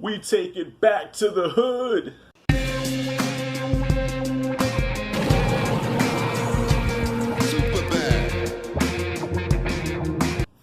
We take it back to the hood.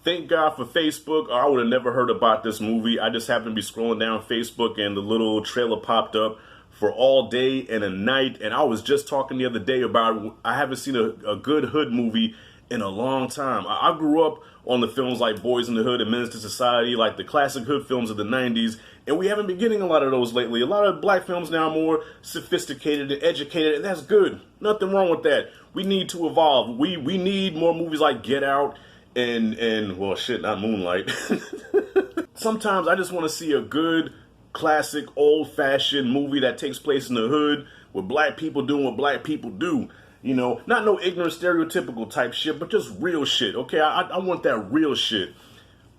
Thank God for Facebook. I would have never heard about this movie. I just happened to be scrolling down Facebook and the little trailer popped up for All Day and a Night. And I was just talking the other day about I haven't seen a good hood movie in a long time. I grew up on the films like Boys in the Hood and Menace to Society, like the classic hood films of the 90s, and we haven't been getting a lot of those lately. A lot of black films now are more sophisticated and educated, and that's good. Nothing wrong with that. We need to evolve. We need more movies like Get Out and well, shit, not Moonlight. Sometimes I just want to see a good, classic, old-fashioned movie that takes place in the hood with black people doing what black people do. You know, not no ignorant, stereotypical type shit, but just real shit, okay? I want that real shit.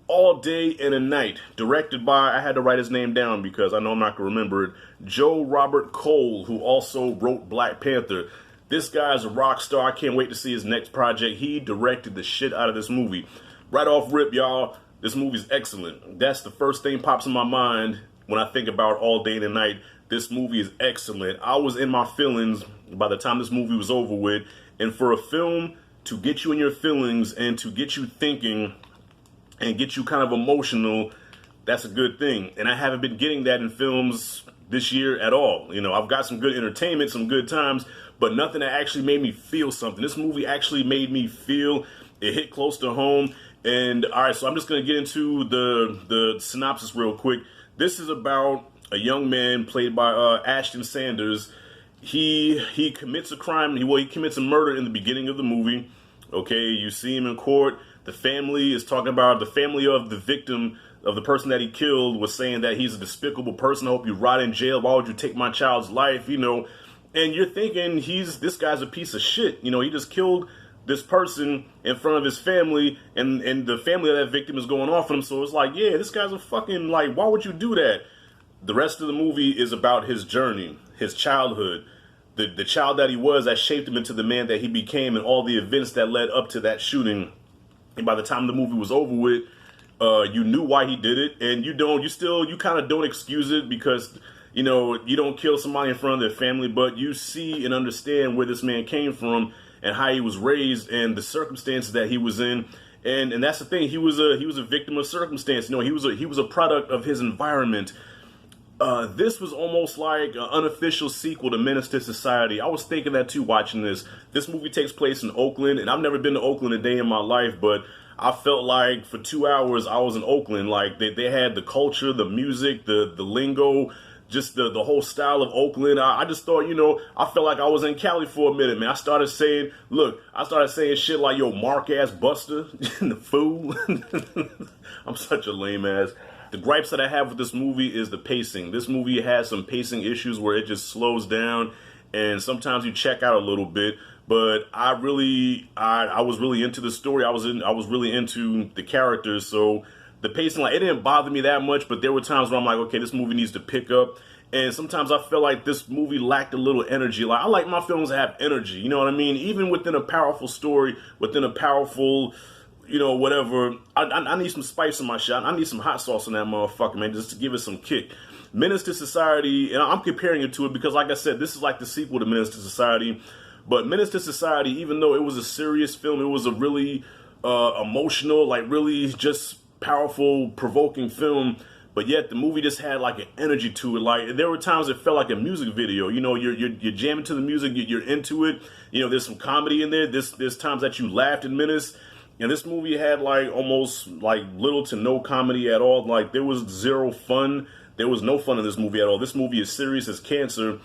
All Day and a Night, directed by, I had to write his name down because I know I'm not going to remember it, Joe Robert Cole, who also wrote Black Panther. This guy's a rock star. I can't wait to see his next project. He directed the shit out of this movie. Right off rip, y'all, this movie's excellent. That's the first thing pops in my mind when I think about All Day and a Night. This movie is excellent. I was in my feelings by the time this movie was over with. And for a film to get you in your feelings and to get you thinking and get you kind of emotional, that's a good thing. And I haven't been getting that in films this year at all. You know, I've got some good entertainment, some good times, but nothing that actually made me feel something. This movie actually made me feel. It hit close to home. And all right, so I'm just going to get into the synopsis real quick. This is about a young man played by Ashton Sanders. He commits a crime. He commits a murder in the beginning of the movie. Okay, you see him in court. The family is talking about the family of the victim, of the person that he killed, was saying that he's a despicable person. I hope you rot in jail. Why would you take my child's life? You know, and you're thinking this guy's a piece of shit. You know, he just killed this person in front of his family, and the family of that victim is going off on him. So it's like, yeah, this guy's a fucking, like, why would you do that? The rest of the movie is about his journey, his childhood, the child that he was that shaped him into the man that he became, and all the events that led up to that shooting. And by the time the movie was over with, you knew why he did it, and you kind of don't excuse it because, you know, you don't kill somebody in front of their family, but you see and understand where this man came from and how he was raised and the circumstances that he was in. And that's the thing. He was a victim of circumstance. You know, he was a product of his environment. This was almost like an unofficial sequel to Menace to Society. I was thinking that too watching this. This movie takes place in Oakland, and I've never been to Oakland a day in my life, but I felt like for 2 hours I was in Oakland. Like they had the culture, the music, the lingo, just the whole style of Oakland. I just thought, you know, I felt like I was in Cali for a minute, man. I started saying shit like, yo, Mark-ass Buster, the fool. I'm such a lame ass. The gripes that I have with this movie is the pacing. This movie has some pacing issues where it just slows down, and sometimes you check out a little bit. But I was really into the story. I was really into the characters. So the pacing, like, it didn't bother me that much. But there were times where I'm like, okay, this movie needs to pick up. And sometimes I feel like this movie lacked a little energy. Like, I like my films to have energy. You know what I mean? Even within a powerful story, within a powerful, you know, whatever, I need some spice in my shot. I need some hot sauce in that motherfucker, man, just to give it some kick. Menace to Society, and I'm comparing it to it because, like I said, this is like the sequel to Menace to Society. But Menace to Society, even though it was a serious film, it was a really emotional, like really just powerful, provoking film. But yet the movie just had like an energy to it. Like there were times it felt like a music video. You know, you're jamming to the music, you're into it. You know, there's some comedy in there. There's times that you laughed in Menace. And this movie had like almost like little to no comedy at all. Like there was zero fun. There was no fun in this movie at all. This movie is serious as cancer.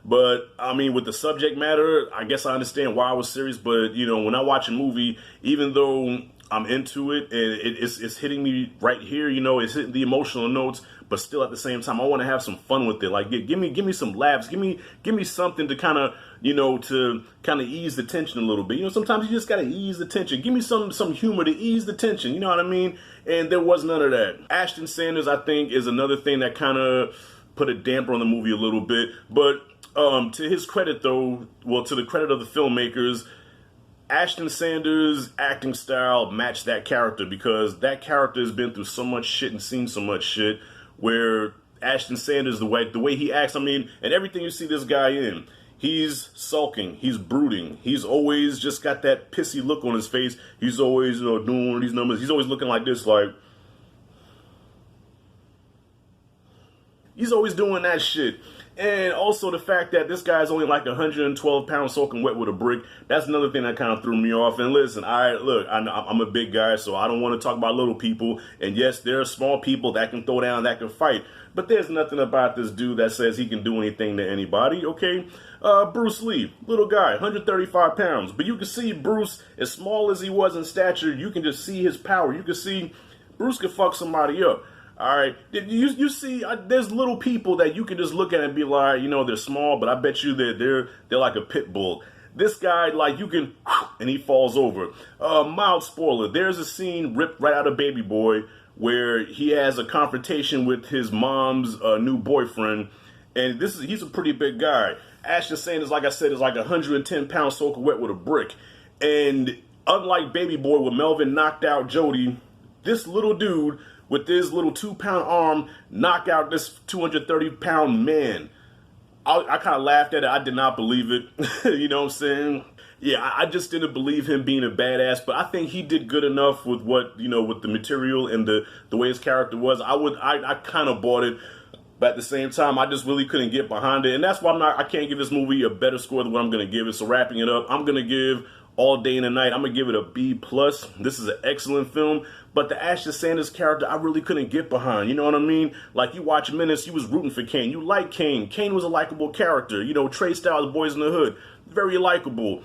But I mean, with the subject matter, I guess I understand why I was serious. But you know, when I watch a movie, even though I'm into it and it's hitting me right here, you know, it's hitting the emotional notes, but still at the same time, I want to have some fun with it. Like, give me some laughs, give me something to kind of, you know, to kind of ease the tension a little bit. You know, sometimes you just got to ease the tension. Give me some humor to ease the tension. You know what I mean? And there was none of that. Ashton Sanders, I think, is another thing that kind of put a damper on the movie a little bit. But to his credit, though, well, to the credit of the filmmakers, Ashton Sanders' acting style matched that character because that character has been through so much shit and seen so much shit where Ashton Sanders, the way he acts, I mean, and everything you see this guy in, he's sulking, he's brooding, he's always just got that pissy look on his face. He's always, you know, doing these numbers. He's always looking like this, like, he's always doing that shit. And also the fact that this guy's only like 112 pounds soaking wet with a brick. That's another thing that kind of threw me off. And listen, I'm a big guy, so I don't want to talk about little people. And yes, there are small people that can throw down, that can fight. But there's nothing about this dude that says he can do anything to anybody, okay? Bruce Lee, little guy, 135 pounds. But you can see Bruce, as small as he was in stature, you can just see his power. You can see Bruce could fuck somebody up. All right, you see, there's little people that you can just look at and be like, you know, they're small, but I bet you they're like a pit bull. This guy, like, you can, and he falls over. Mild spoiler, there's a scene ripped right out of Baby Boy where he has a confrontation with his mom's new boyfriend, and he's a pretty big guy. Ashton Sanders, like I said, is like 110 pounds soaking wet with a brick. And unlike Baby Boy, where Melvin knocked out Jody, this little dude with this little 2-pound arm knock out this 230-pound man. I kind of laughed at it. I did not believe it. You know what I'm saying? Yeah, I just didn't believe him being a badass, but I think he did good enough with what, you know, with the material and the way his character was. I kind of bought it, but at the same time, I just really couldn't get behind it. And that's why I can't give this movie a better score than what I'm going to give it. So wrapping it up, I'm going to give All Day and the Night, I'm going to give it a B+. This is an excellent film, but the Ashton Sanders character, I really couldn't get behind. You know what I mean? Like, you watch Menace, you was rooting for Kane. You like Kane. Kane was a likable character. You know, Trey Styles, Boys in the Hood, very likable.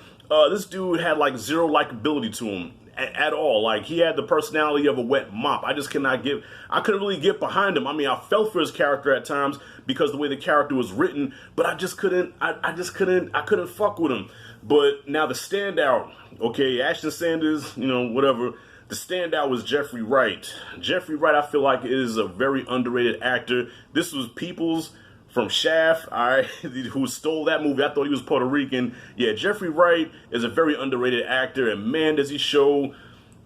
This dude had, like, zero likability to him at all. Like, he had the personality of a wet mop. I couldn't really get behind him. I mean, I felt for his character at times because the way the character was written, but I couldn't fuck with him. But now the standout, okay, Ashton Sanders, you know, whatever. The standout was Jeffrey Wright. Jeffrey Wright, I feel like, is a very underrated actor. This was Peoples from Shaft, all right, who stole that movie. I thought he was Puerto Rican. Yeah, Jeffrey Wright is a very underrated actor, and man, does he show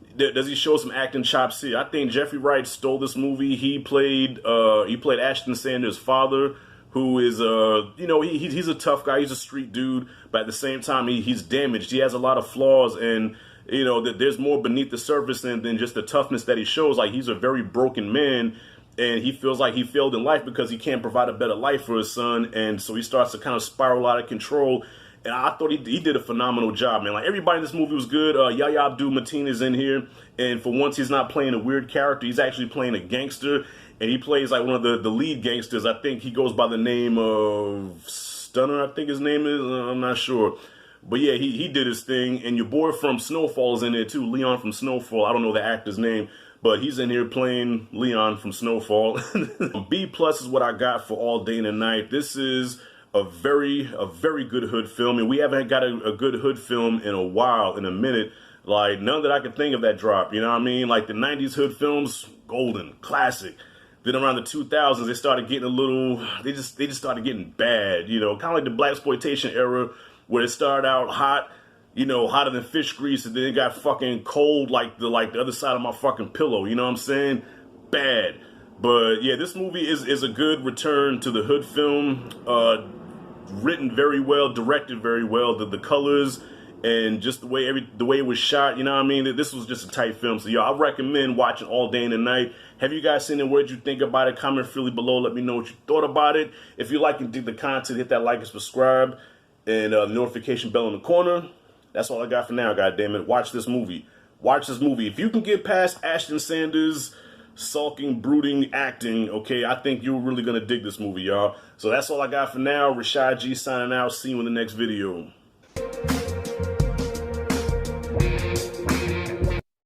some acting chops here. I think Jeffrey Wright stole this movie. He played Ashton Sanders' father, who is, you know, he's a tough guy. He's a street dude, but at the same time, he's damaged. He has a lot of flaws, and, you know, there's more beneath the surface than just the toughness that he shows. Like, he's a very broken man, and he feels like he failed in life because he can't provide a better life for his son, and so he starts to kind of spiral out of control. And I thought he did a phenomenal job, man. Like, everybody in this movie was good. Yahya Abdul-Mateen is in here, and for once, he's not playing a weird character. He's actually playing a gangster, and he plays like one of the lead gangsters. I think he goes by the name of Stunner, I think his name is. I'm not sure. But yeah, he did his thing, and your boy from Snowfall is in there too, Leon from Snowfall. I don't know the actor's name, but he's in here playing Leon from Snowfall. B+ is what I got for All Day and the Night. This is a very good hood film, and we haven't got a good hood film in a minute. Like, none that I can think of that drop, you know what I mean? Like, the 90s hood films, golden, classic. Then around the 2000s, they started getting a little, they just started getting bad, you know, kind of like the blaxploitation era, where it started out hot, you know, hotter than fish grease, and then it got fucking cold like the other side of my fucking pillow, you know what I'm saying? Bad. But yeah, this movie is a good return to the hood film. Written very well, directed very well. The colors and just the way it was shot, you know what I mean? This was just a tight film. So, I recommend watching All Day and the Night. Have you guys seen it? What did you think about it? Comment freely below. Let me know what you thought about it. If you like and dig the content, hit that like and subscribe. And the notification bell in the corner. That's all I got for now, goddammit. Watch this movie. Watch this movie. If you can get past Ashton Sanders' sulking, brooding acting, okay, I think you're really going to dig this movie, y'all. So that's all I got for now. Rashad G signing out. See you in the next video.